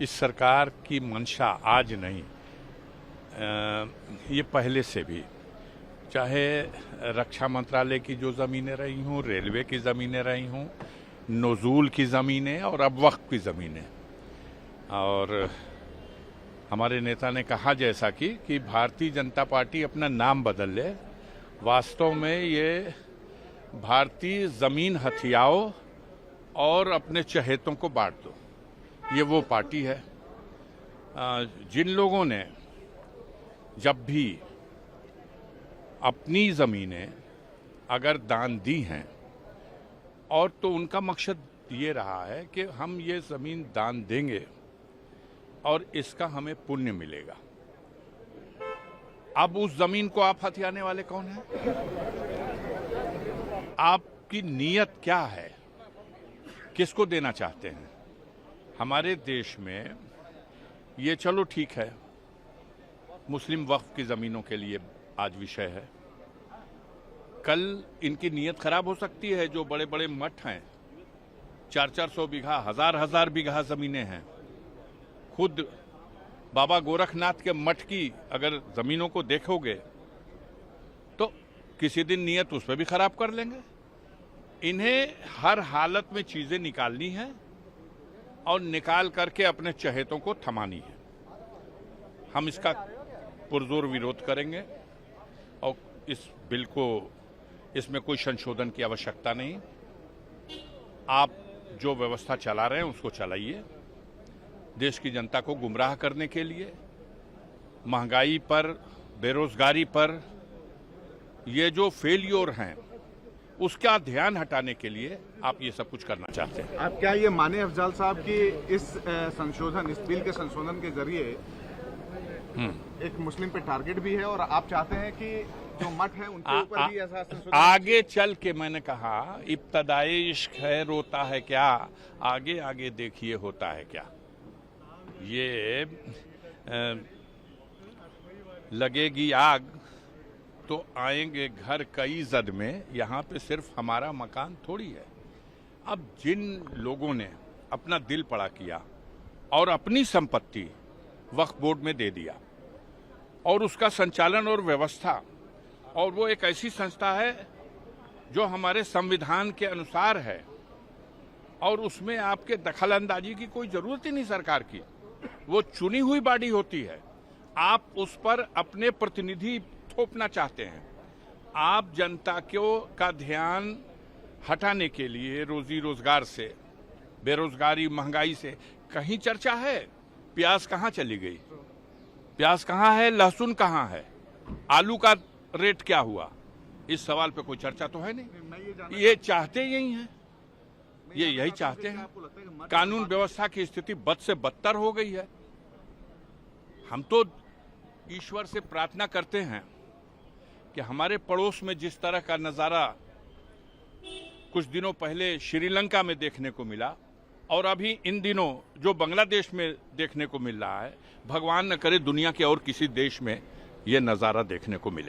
इस सरकार की मंशा आज नहीं, ये पहले से भी, चाहे रक्षा मंत्रालय की जो ज़मीनें रही हों, रेलवे की ज़मीनें रही हों, नज़ूल की ज़मीनें और अब वक्फ की ज़मीनें। और हमारे नेता ने कहा जैसा कि भारतीय जनता पार्टी अपना नाम बदल ले, वास्तव में ये भारतीय ज़मीन हथियाओ और अपने चहेतों को बांट दो, ये वो पार्टी है। जिन लोगों ने जब भी अपनी ज़मीनें अगर दान दी हैं और तो उनका मकसद ये रहा है कि हम ये ज़मीन दान देंगे और इसका हमें पुण्य मिलेगा। अब उस ज़मीन को आप हथियाने वाले कौन हैं? आपकी नीयत क्या है? किसको देना चाहते हैं? हमारे देश में ये चलो ठीक है, मुस्लिम वक्फ की ज़मीनों के लिए आज विषय है। कल इनकी नीयत खराब हो सकती है। जो बड़े बड़े मठ हैं, 400-400 बीघा, हजार बीघा ज़मीनें हैं। खुद बाबा गोरखनाथ के मठ की अगर ज़मीनों को देखोगे तो किसी दिन नीयत उस पर भी खराब कर लेंगे। इन्हें हर हालत में चीज़ें निकालनी है और निकाल करके अपने चहेतों को थमानी है। हम इसका पुरजोर विरोध करेंगे और इस बिल को, इसमें कोई संशोधन की आवश्यकता नहीं। आप जो व्यवस्था चला रहे हैं उसको चलाइए। देश की जनता को गुमराह करने के लिए, महंगाई पर, बेरोजगारी पर ये जो फेलियर हैं उसका ध्यान हटाने के लिए आप ये सब कुछ करना चाहते हैं। आप क्या ये माने अफजाल साहब कि इस बिल के संशोधन के जरिए एक मुस्लिम पे टारगेट भी है और आप चाहते हैं कि जो मठ है उनके ऊपर भी ऐसा संशोधन? आगे चल के मैंने कहा, इब्तदाए इश्क है रोता है क्या, आगे आगे देखिए होता है क्या। ये लगेगी आग तो आएंगे घर कई जद में, यहाँ पे सिर्फ हमारा मकान थोड़ी है। अब जिन लोगों ने अपना दिल पड़ा किया और अपनी संपत्ति वक्फ बोर्ड में दे दिया और उसका संचालन और व्यवस्था, और वो एक ऐसी संस्था है जो हमारे संविधान के अनुसार है और उसमें आपके दखल अंदाजी की कोई जरूरत ही नहीं सरकार की। वो चुनी हुई बॉडी होती है। आप उस पर अपने प्रतिनिधि थोपना चाहते हैं। आप जनता का ध्यान हटाने के लिए रोजी रोजगार से, बेरोजगारी, महंगाई से कहीं चर्चा है? प्याज कहाँ चली गई? प्याज कहाँ है? लहसुन कहाँ है? आलू का रेट क्या हुआ? इस सवाल पे कोई चर्चा तो है नहीं। ये चाहते यही हैं, ये यही चाहते हैं। कानून व्यवस्था की स्थिति बद से बदतर हो गई है। हम तो ईश्वर से प्रार्थना करते हैं कि हमारे पड़ोस में जिस तरह का नजारा कुछ दिनों पहले श्रीलंका में देखने को मिला और अभी इन दिनों जो बांग्लादेश में देखने को मिल रहा है, भगवान न करे दुनिया के और किसी देश में यह नजारा देखने को मिले।